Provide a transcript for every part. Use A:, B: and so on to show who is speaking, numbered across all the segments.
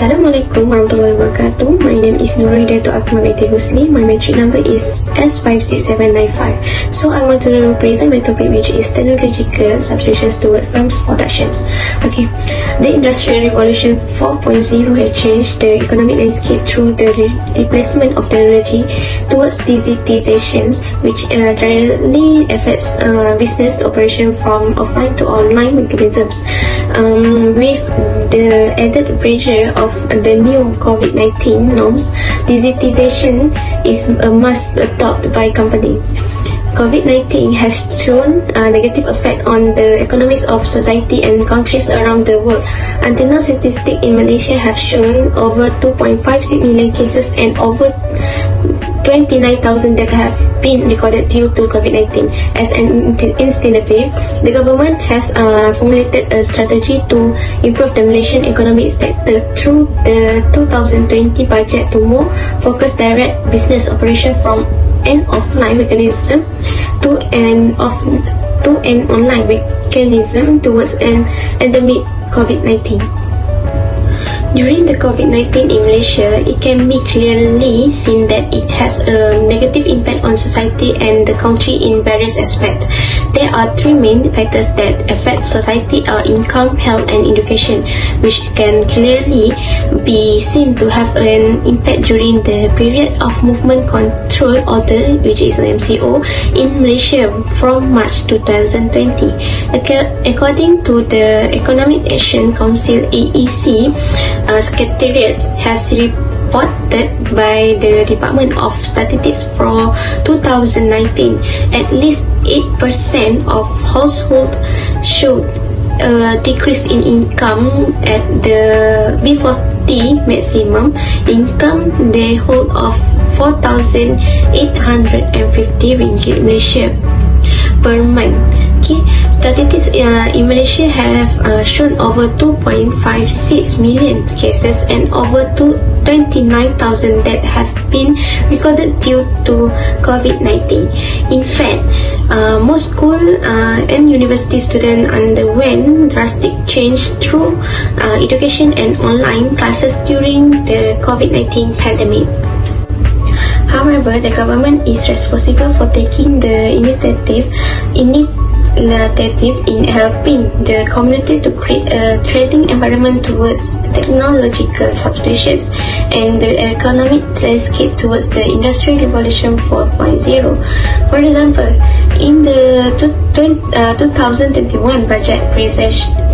A: Assalamualaikum warahmatullahi wabarakatuh. My name is Nurhidayatu Akmal Binti Rusli. My metric number is S56795. So I want to present my topic, which is technological substitutions toward firms productions. Okay, the Industrial Revolution 4.0 has changed the economic landscape through the replacement of technology towards digitalization, which directly affects business operation from offline to online mechanisms. With the added pressure of the new COVID-19 norms, digitization is a must adopted by companies. COVID-19 has shown a negative effect on the economies of society and countries around the world. Until now, statistics in Malaysia have shown over 2.56 million cases and over 29,000 that have been recorded due to COVID-19. As an alternative, the government has formulated a strategy to improve the Malaysian economic sector through the 2020 budget to more focus direct business operation from an offline mechanism to an online mechanism towards an endemic COVID-19. During the COVID-19 in Malaysia, it can be clearly seen that it has a negative impact on society and the country in various aspects. There are three main factors that affect society: income, health, and education, which can clearly be seen to have an impact during the period of Movement Control Order, which is an MCO, in Malaysia from March 2020. According to the Economic Action Council (AEC), Secretariat has reported by the Department of Statistics for 2019, at least 8% of households showed a decrease in income at the B40 maximum income they hold of 4,850 ringgit Malaysia per month. Okay, statistics in Malaysia have shown over 2.56 million cases and over 29,000 that have been recorded due to COVID-19. In fact, most school and university students underwent drastic change through education and online classes during the COVID-19 pandemic. However, the government is responsible for taking the initiative in helping the community to create a trading environment towards technological substitutions and the economic landscape towards the Industrial Revolution 4.0. For example, in the 2021 budget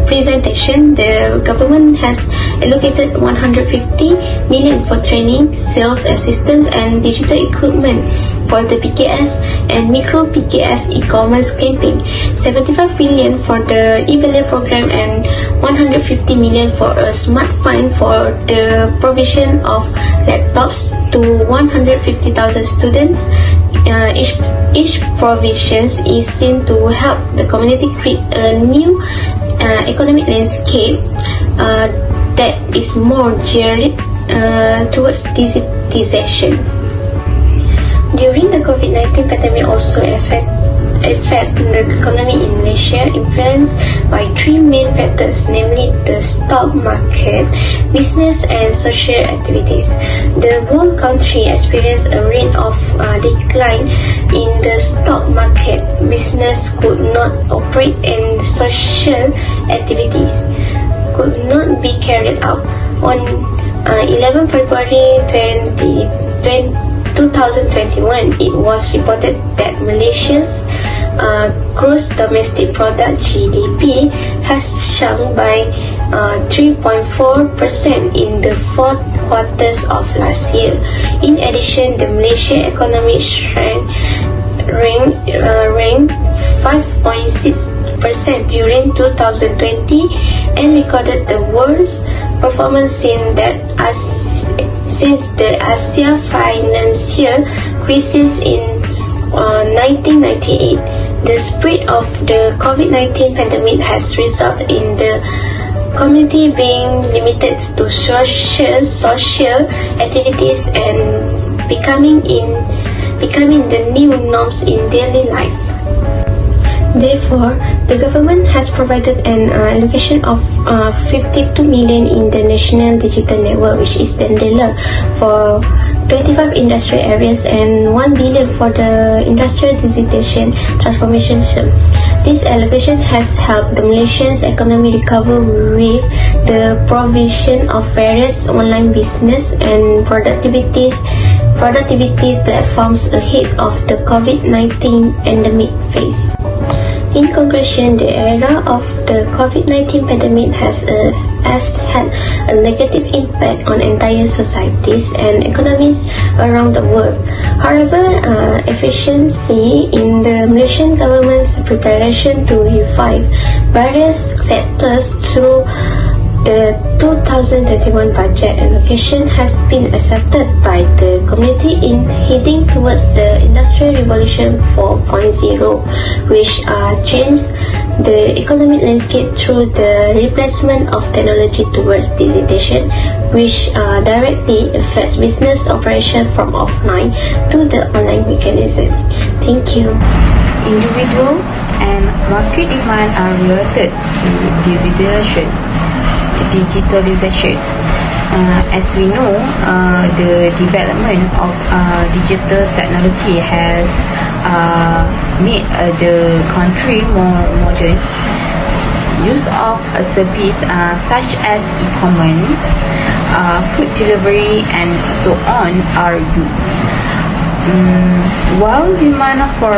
A: presentation, the government has allocated 150 million for training, sales assistance, and digital equipment for the PKS and micro PKS e-commerce campaign, 75 million for the e-belay program, and 150 million for a smart fund for the provision of laptops to 150,000 students. Each provision is seen to help the community create a new economic landscape that is more geared towards digitization. During the COVID-19 pandemic also affect the economy in Malaysia, influenced by three main factors, namely the stock market, business, and social activities. The whole country experienced a rate of decline in the stock market. Business could not operate and social activities could not be carried out. On 11 February 2021, it was reported that Malaysia's gross domestic product (GDP) has shrunk by 3.4% in the fourth quarters of last year. In addition, the Malaysian economy ranked 5.6% during 2020 and recorded the worst performance since the Asia financial crisis in 1998. The spread of the COVID-19 pandemic has resulted in the community being limited to social activities and becoming the new norms in daily life. Therefore, the government has provided an allocation of 52 million in the National Digital Network, which is the NDLA, for 25 industrial areas and 1 billion for the industrial digitalization transformation system. This allocation has helped the Malaysian's economy recover with the provision of various online business and productivity platforms ahead of the COVID-19 endemic phase. In conclusion, the era of the COVID-19 pandemic has had a negative impact on entire societies and economies around the world. However, efficiency in the Malaysian government's preparation to revive various sectors through the 2031 budget allocation has been accepted by the community in heading towards the Industrial Revolution 4.0, which changed the economic landscape through the replacement of technology towards digitalization, which directly affects business operation from offline to the online mechanism. Thank you.
B: Individual and market demand are related to digitalization. As we know, the development of digital technology has made the country more modern. Use of a service such as e-commerce, food delivery, and so on are used. While demand for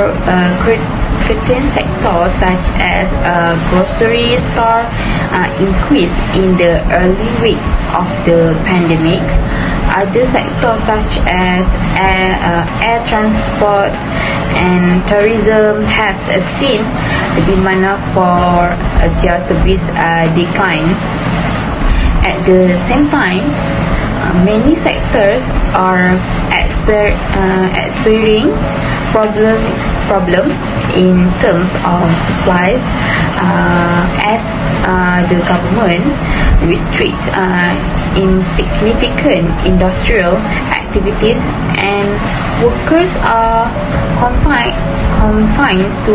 B: certain sectors such as grocery store increased in the early weeks of the pandemic, other sectors such as air transport and tourism have seen the demand for their service decline. At the same time, many sectors are experiencing problem in terms of supplies as the government restricts insignificant industrial activities and workers are confined to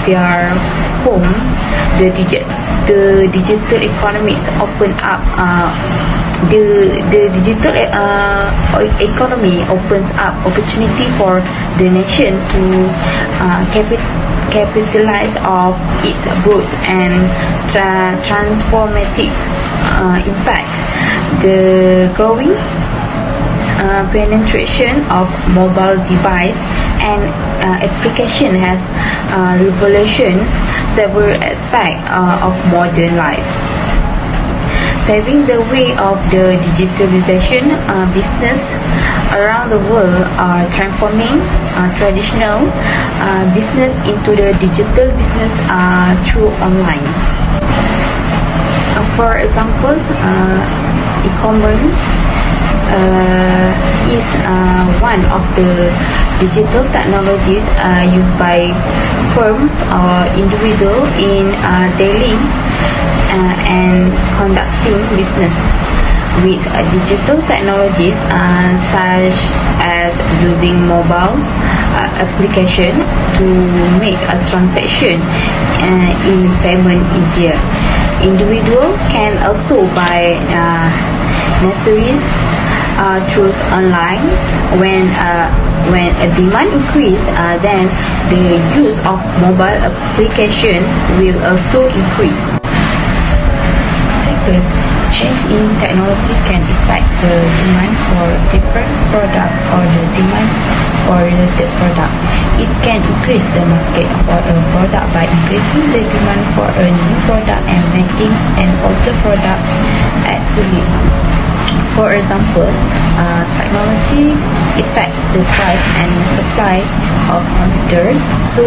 B: their homes. The digital economies open up. The digital economy opens up opportunity for the nation to capitalize of its broad and transformative impact. The growing penetration of mobile device and application has revolutionized several aspects of modern life. Paving the way of the digitalization, business around the world are transforming traditional business into the digital business through online. For example, e-commerce is one of the digital technologies used by firms or individuals in daily and conducting business with digital technologies such as using mobile application to make a transaction in payment easier. Individuals can also buy necessaries through online. When a demand increase, then the use of mobile application will also increase. Second, change in technology can affect the demand for different product or the demand for related product. It can increase the market for a product by increasing the demand for a new product and making an older product obsolete. For example, technology affects the price and supply of computers, so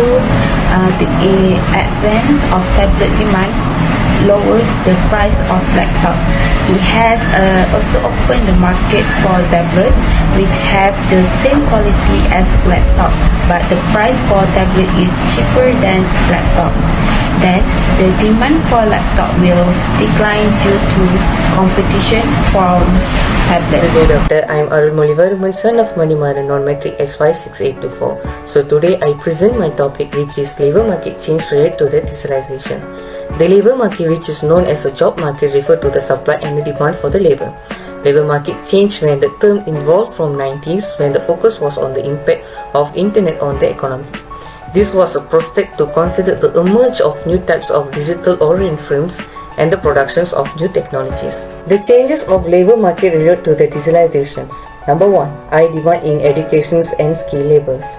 B: the advance of tablet demand lowers the price of laptop. It has also opened the market for tablet, which have the same quality as laptop, but the price for tablet is cheaper than laptop. Then the demand for laptop will decline due to competition from tablet.
C: Hello doctor, I am Arul Molivaruman, son of Manimaran, non-matric SY6824. So today I present my topic, which is labour market change related to the digitalization. The labour market, which is known as a job market, refer to the supply and the demand for the labour. Labour market changed when the term evolved from 90s, when the focus was on the impact of internet on the economy. This was a prospect to consider the emerge of new types of digital-oriented firms and the productions of new technologies. The changes of labour market relate to the digitalizations. Number 1. High demand in educations and skilled labours.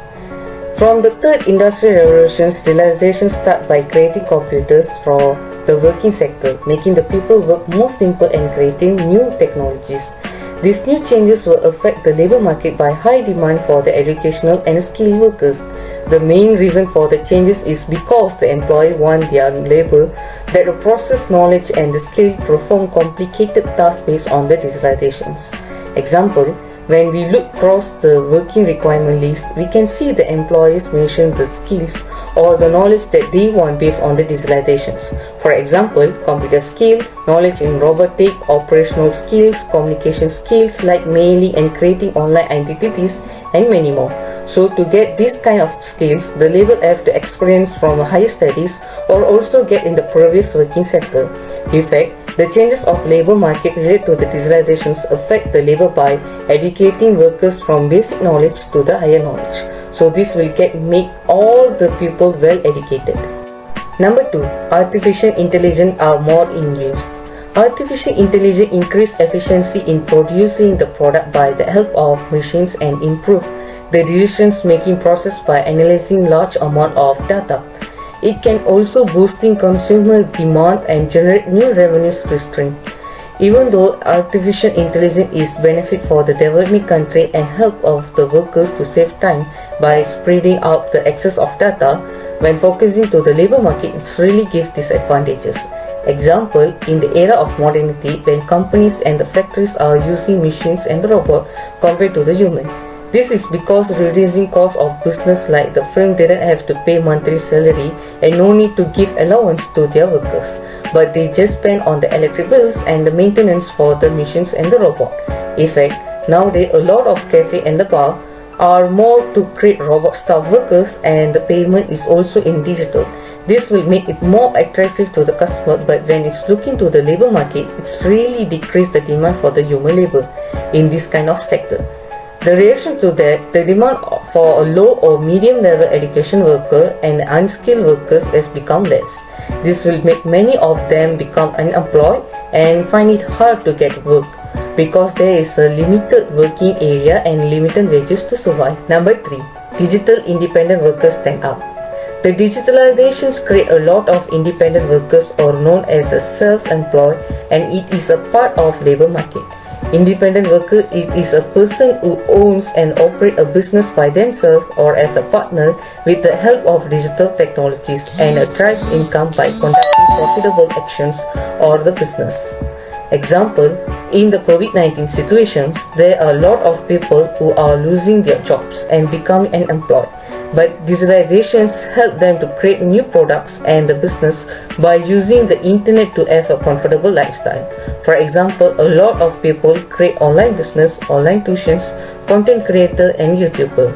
C: From the third industrial revolution, digitalization started by creating computers for the working sector, making the people work more simple and creating new technologies. These new changes will affect the labour market by high demand for the educational and skilled workers. The main reason for the changes is because the employee want their labour that will process knowledge and the skill perform complicated tasks based on the digitalizations. Example, when we look across the working requirement list, we can see the employees mention the skills or the knowledge that they want based on the digitalizations. For example, computer skill, knowledge in robotic, operational skills, communication skills like mailing and creating online identities, and many more. So to get this kind of skills, the labor have to experience from higher studies or also get in the previous working sector. In fact, the changes of labor market related to the digitalizations affect the labor by educating workers from basic knowledge to the higher knowledge. So this will make all the people well educated. Number 2. Artificial intelligence are more in use. Artificial intelligence increase efficiency in producing the product by the help of machines and improve the decision-making process by analyzing large amount of data. It can also boosting consumer demand and generate new revenue stream. Even though artificial intelligence is benefit for the developing country and help of the workers to save time by spreading out the excess of data, when focusing to the labor market, it really gives disadvantages. Example, in the era of modernity, when companies and the factories are using machines and the robot compared to the human. This is because reducing cost of business, like the firm didn't have to pay monthly salary and no need to give allowance to their workers, but they just spend on the electric bills and the maintenance for the machines and the robot. In fact, nowadays a lot of cafe and the bar are more to create robot staff workers and the payment is also in digital. This will make it more attractive to the customer, but when it's looking to the labor market, it's really decreased the demand for the human labor in this kind of sector. The reaction to that, the demand for a low or medium level education worker and unskilled workers has become less. This will make many of them become unemployed and find it hard to get work because there is a limited working area and limited wages to survive. Number 3. Digital independent workers stand up. The digitalizations create a lot of independent workers or known as a self-employed, and it is a part of labor market. Independent worker, it is a person who owns and operates a business by themselves or as a partner with the help of digital technologies and drives income by conducting profitable actions or the business. Example, in the COVID-19 situations, there are a lot of people who are losing their jobs and becoming unemployed. But digitalizations help them to create new products and the business by using the internet to have a comfortable lifestyle. For example, a lot of people create online business, online tuitions, content creator and YouTuber.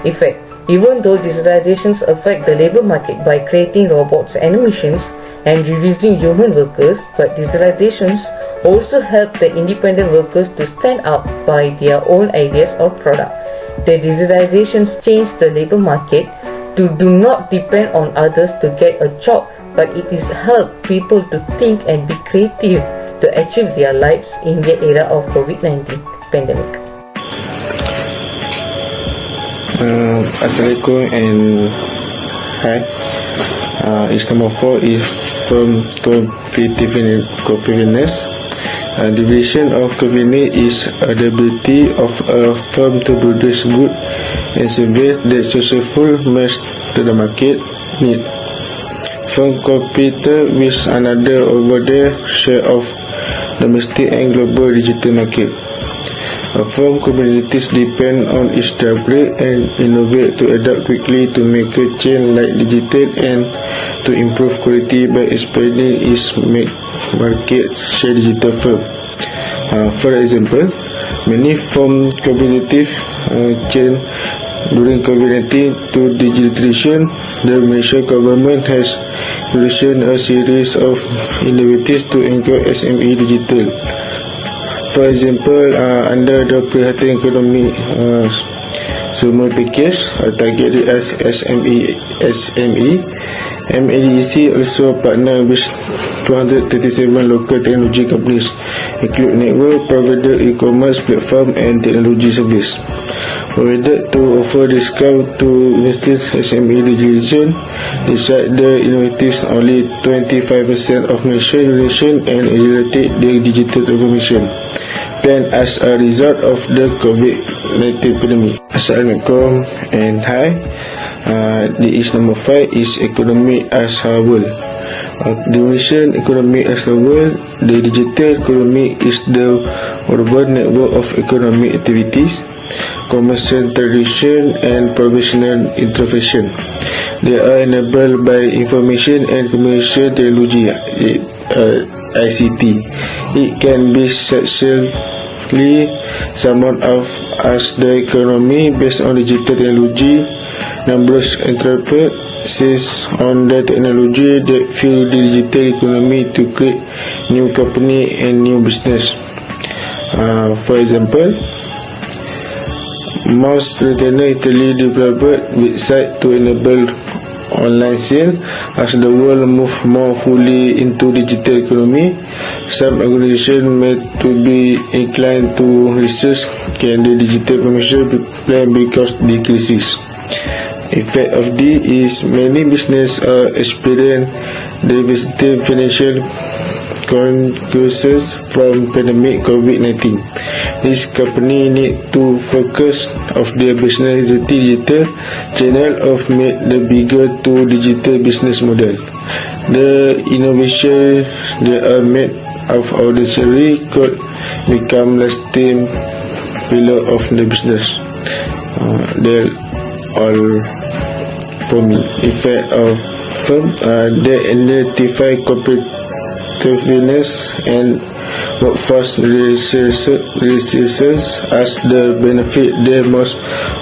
C: In fact, even though digitalizations affect the labor market by creating robots and machines and reducing human workers, but digitalizations also help the independent workers to stand up by their own ideas or product. The digitalizations change the labor market to do not depend on others to get a job, but it is help people to think and be creative to achieve their lives in the era of COVID-19 pandemic.
D: Assalamualaikum and hi. Is number 4 is firm competitiveness. Division of convenience is the ability of a firm to produce goods and services that successfully match to the market need. firm competed with another over their share of domestic and global digital market. A firm communities depend on establish and innovate to adapt quickly to make a change like digital and to improve quality by expanding its market share digital firm. For example, many firm competitive change during COVID-19 to digitalization. The Malaysian government has released a series of initiatives to encourage SME digital. For example, under the Perhatian Ekonomi Semua Package targeted as SME, MADC also partner with 237 local technology companies, include network provider, e-commerce platform and technology service. Provided to offer discount to invested SME digitalization, despite the innovatives only 25% of Malaysian population and accelerated the digital transformation plan as a result of the COVID-19 pandemic. Assalamualaikum and hi. This is number 5 is economy as a whole. Definition economy as a whole: the digital economy is the urban network of economic activities, commercial tradition and professional interaction. They are enabled by information and communication technology ICT. It can be successfully summed up as the economy based on digital technology. Numbers enterprises on the technology that fuel the digital economy to create new company and new business. For example, most retailer Italy developed website to enable online sale. As the world move more fully into digital economy, some organizations may to be inclined to research can the digital commercial plan because decreases. Effect of this is many business experience devastating financial consequences from pandemic COVID-19. This company need to focus of their business digital channel of make the bigger to digital business model. The innovation they are made of ordinary could become lasting pillar of the business. They all for me. Effect of firm they identify competitiveness and workforce resources as the benefit they must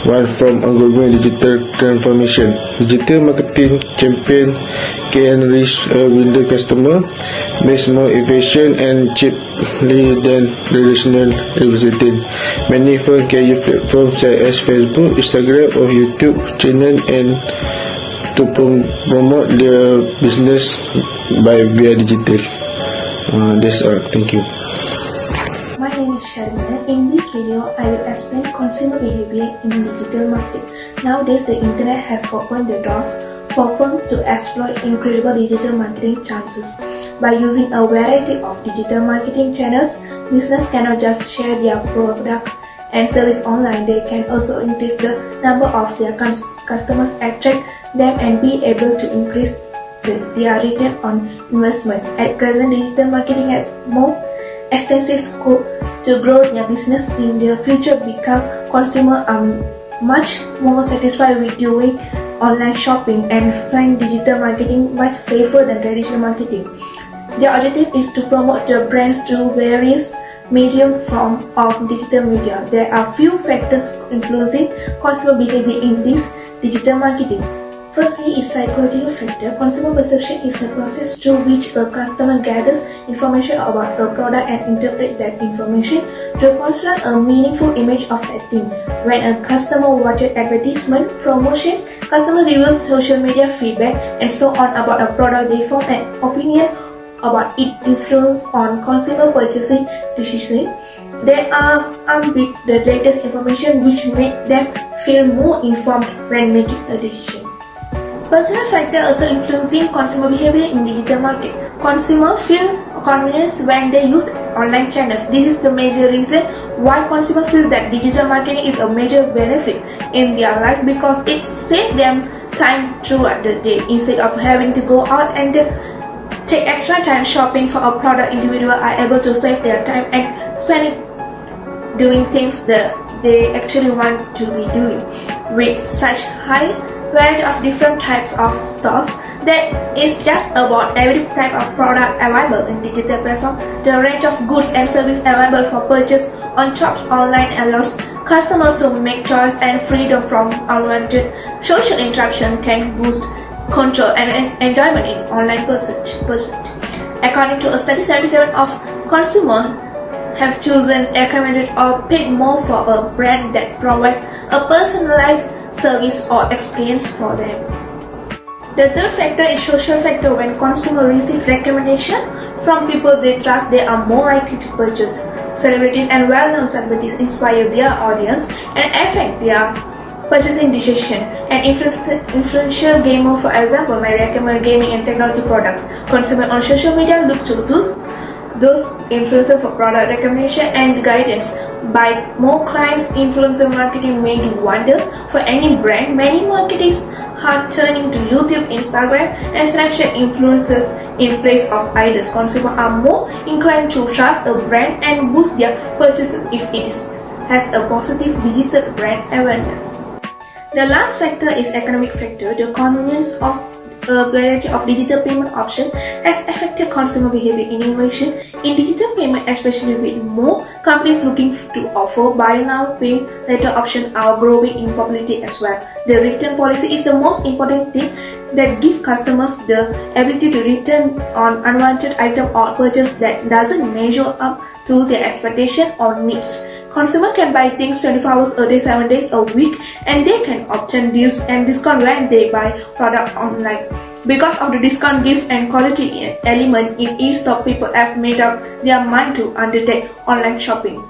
D: want from ongoing digital transformation. Digital marketing campaign can reach a wider customer base more efficient and cheaply than traditional advertising. Many firms can use platforms such as Facebook, Instagram or YouTube channel and to promote their business by via digital. That's all. Thank you.
E: My name is Sharmila. In this video, I will explain consumer behavior in digital market. Nowadays, the internet has opened the doors for firms to exploit incredible digital marketing chances. By using a variety of digital marketing channels, business cannot just share their product and service online. They can also increase the number of their customers, attract them and be able to increase their return on investment. At present, digital marketing has more extensive scope to grow their business. In the future, become consumer are much more satisfied with doing online shopping and find digital marketing much safer than traditional marketing. Their objective is to promote their brands through various medium form of digital media. There are few factors influencing consumer behavior in this digital marketing. Firstly is psychological factor. Consumer perception is the process through which a customer gathers information about a product and interprets that information to construct a meaningful image of that thing. When a customer watches advertisement, promotions, customer reviews, social media feedback, and so on about a product, they form an opinion about its influence on consumer purchasing decision. They are armed with the latest information which make them feel more informed when making a decision. Personal factor also influencing consumer behavior in digital market. Consumer feel convenience when they use online channels. This is the major reason why consumers feel that digital marketing is a major benefit in their life because it saves them time throughout the day. Instead of having to go out and take extra time shopping for a product, individuals are able to save their time and spend it doing things that they actually want to be doing. With such high variety of different types of stores, that is just about every type of product available in digital platform. The range of goods and services available for purchase on shops online allows customers to make choice, and freedom from unwanted social interaction can boost control and enjoyment in online pursuit. According to a study, 77% of consumers have chosen, recommended, or paid more for a brand that provides a personalized service or experience for them. The third factor is social factor. When consumers receive recommendation from people they trust, they are more likely to purchase. Celebrities and well-known celebrities inspire their audience and affect their purchasing decision. An influential gamer, for example, may recommend gaming and technology products. Consumers on social media look to those influencers for product recommendation and guidance. By more clients, influencer marketing may do wonders for any brand. Many marketers are turning to YouTube, Instagram, and Snapchat influencers in place of idols. Consumers are more inclined to trust a brand and boost their purchases if it has a positive digital brand awareness. The last factor is economic factor. The convenience of a variety of digital payment options has affected consumer behavior. Innovation in digital payment, especially with more companies looking to offer buy now, pay later options, are growing in popularity as well. The return policy is the most important thing that gives customers the ability to return on unwanted item or purchase that doesn't measure up to their expectation or needs. Consumers can buy things 24 hours a day, 7 days a week, and they can obtain deals and discount when they buy product online. Because of the discount, gift, and quality element in each store, people have made up their mind to undertake online shopping.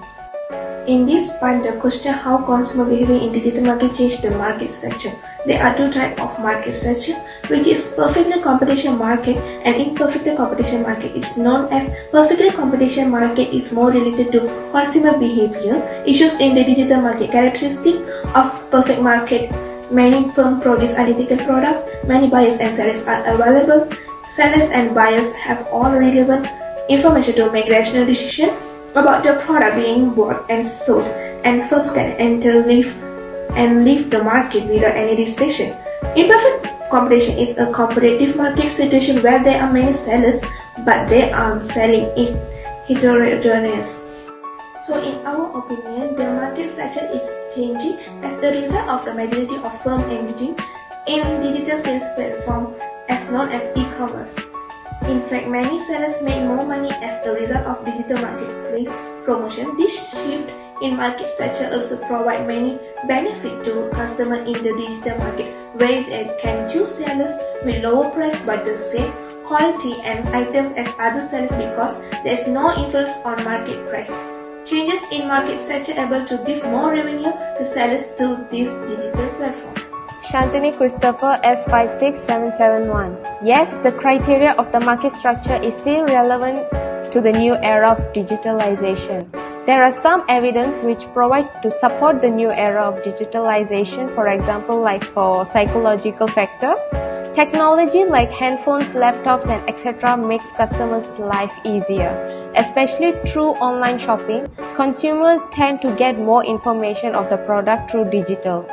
E: In this point, the question how consumer behavior in digital market changed the market structure. There are two types of market structure, which is perfectly competition market and imperfectly competition market. It's known as perfectly competition market is more related to consumer behavior issues in the digital market. Characteristic of perfect market: many firms produce identical products, many buyers and sellers are available. Sellers and buyers have all relevant information to make rational decisions about the product being bought and sold, and firms can enter, leave the market without any restriction. Imperfect competition is a competitive market situation where there are many sellers, but they are selling is heterogeneous. So in our opinion, the market structure is changing as a result of the majority of firms engaging in digital sales platform as known as e-commerce. In fact, many sellers make more money as a result of digital marketplace promotion. This shift in market structure also provides many benefits to customers in the digital market, where they can choose sellers with lower price but the same quality and items as other sellers because there is no influence on market price. Changes in market structure able to give more revenue to sellers to this digital platform.
F: Shantini Christopher S56771. Yes, the criteria of the market structure is still relevant to the new era of digitalization. There are some evidence which provide to support the new era of digitalization, for example, like for psychological factor. Technology like handphones, laptops, and etc. makes customers' life easier. Especially through online shopping, consumers tend to get more information of the product through digital.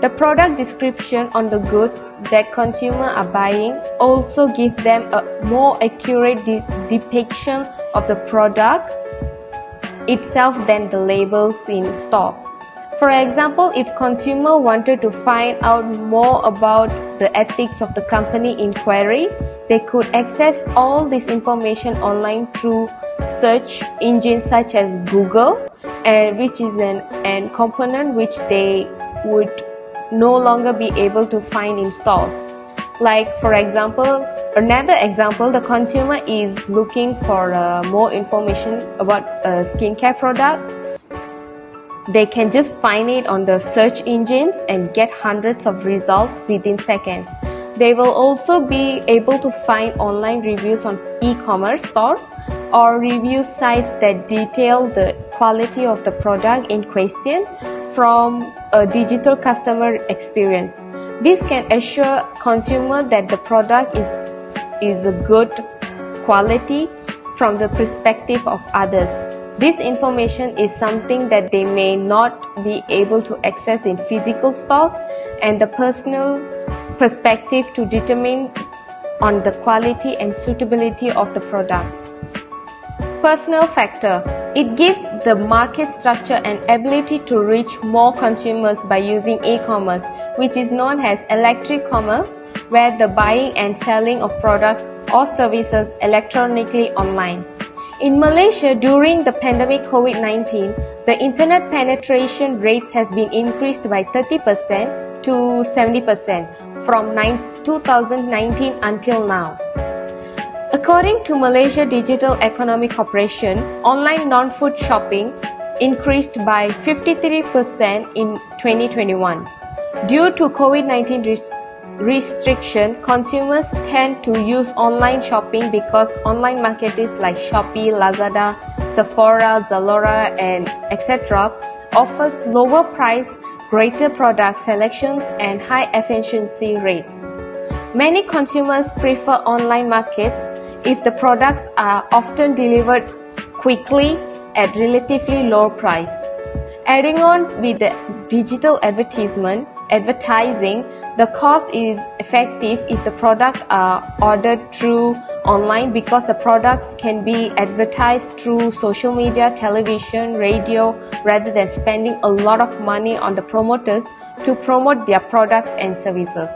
F: The product description on the goods that consumers are buying also give them a more accurate depiction of the product itself than the labels in store. For example, if consumer wanted to find out more about the ethics of the company in query, they could access all this information online through search engines such as Google, and which is an component which they would no longer be able to find in stores. Like for example, another example, the consumer is looking for more information about a skincare product. They can just find it on the search engines and get hundreds of results within seconds. They will also be able to find online reviews on e-commerce stores or review sites that detail the quality of the product in question. from a digital customer experience. This can assure consumer that the product is a good quality from the perspective of others. This information is something that they may not be able to access in physical stores, and the personal perspective to determine on the quality and suitability of the product. Personal factor. It gives the market structure and ability to reach more consumers by using e-commerce, which is known as electronic commerce, where the buying and selling of products or services electronically online. In Malaysia, during the pandemic COVID-19, the internet penetration rates has been increased by 30% to 70% from 2019 until now. According to Malaysia Digital Economy Corporation, online non-food shopping increased by 53% in 2021. Due to COVID-19 restriction, consumers tend to use online shopping because online markets like Shopee, Lazada, Sephora, Zalora, and etc. offers lower price, greater product selections, and high efficiency rates. Many consumers prefer online markets if the products are often delivered quickly at relatively low price. Adding on with the digital advertising, the cost is effective if the products are ordered through online because the products can be advertised through social media, television, radio, rather than spending a lot of money on the promoters to promote their products and services.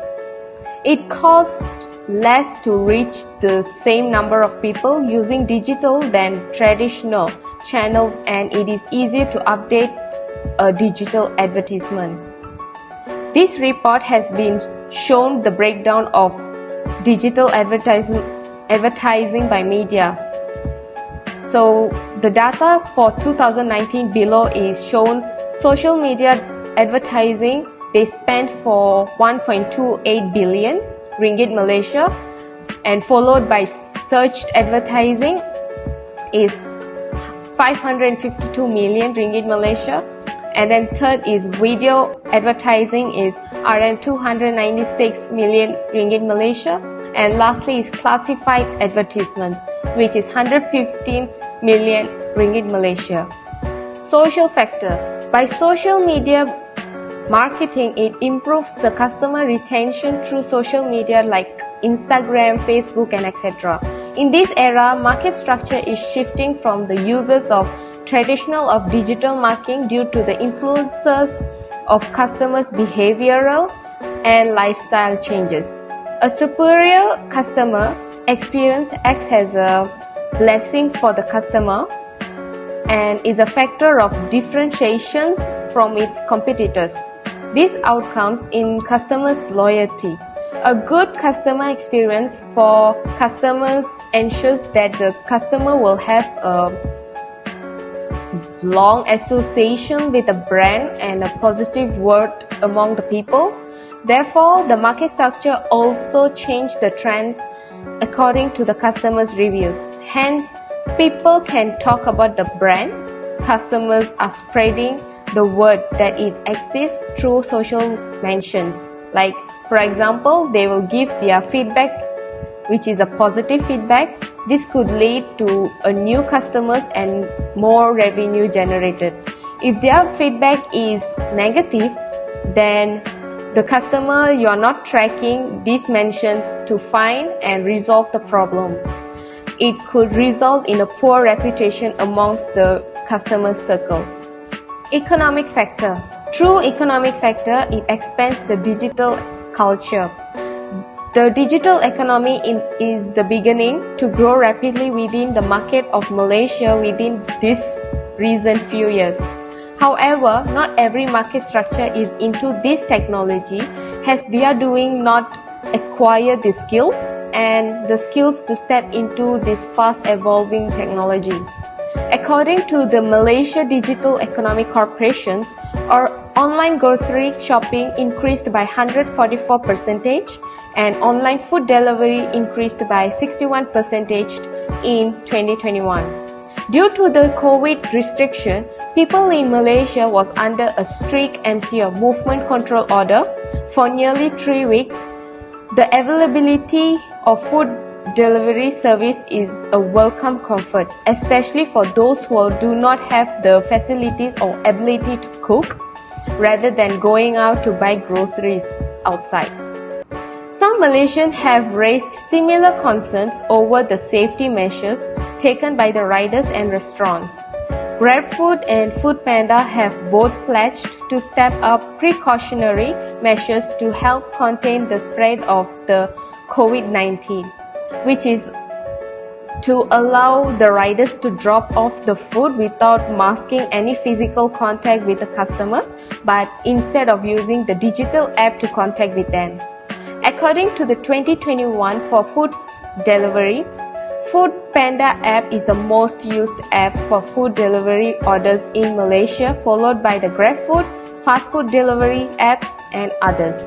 F: It costs less to reach the same number of people using digital than traditional channels, and it is easier to update a digital advertisement. This report has been shown the breakdown of digital advertising by media. So the data for 2019 below is shown. Social media advertising, they spent for 1.28 billion ringgit Malaysia, and followed by search advertising is 552 million ringgit Malaysia, and then third is video advertising is RM 296 million ringgit Malaysia, and lastly is classified advertisements, which is 115 million ringgit Malaysia. Social factor. By social media marketing, it improves the customer retention through social media like Instagram, Facebook, and etc. In this era, market structure is shifting from the uses of traditional of digital marketing due to the influences of customers' behavioral and lifestyle changes. A superior customer experience acts as a blessing for the customer and is a factor of differentiation from its competitors. These outcomes in customers' loyalty. A good customer experience for customers ensures that the customer will have a long association with the brand and a positive word among the people. Therefore, the market structure also changed the trends according to the customers' reviews. Hence, people can talk about the brand. Customers are spreading the word that it exists through social mentions. Like, for example, they will give their feedback, which is a positive feedback. This could lead to a new customers and more revenue generated. If their feedback is negative, then the customer you are not tracking these mentions to find and resolve the problems. It could result in a poor reputation amongst the customer circles. Economic factor. Through economic factor, it expands the digital culture. The digital economy is the beginning to grow rapidly within the market of Malaysia within this recent few years. However, not every market structure is into this technology, as they are doing not acquire the skills and the skills to step into this fast evolving technology. According to the Malaysia Digital Economy Corporation, our online grocery shopping increased by 144% and online food delivery increased by 61% in 2021. Due to the COVID restriction, people in Malaysia was under a strict MCO movement control order for nearly 3 weeks. The availability of food delivery service is a welcome comfort, especially for those who do not have the facilities or ability to cook, rather than going out to buy groceries outside. Some Malaysians have raised similar concerns over the safety measures taken by the riders and restaurants. GrabFood and Foodpanda have both pledged to step up precautionary measures to help contain the spread of the COVID-19, which is to allow the riders to drop off the food without masking any physical contact with the customers, but instead of using the digital app to contact with them. According to the 2021 for food delivery, Foodpanda app is the most used app for food delivery orders in Malaysia, followed by the GrabFood, fast food delivery apps, and others.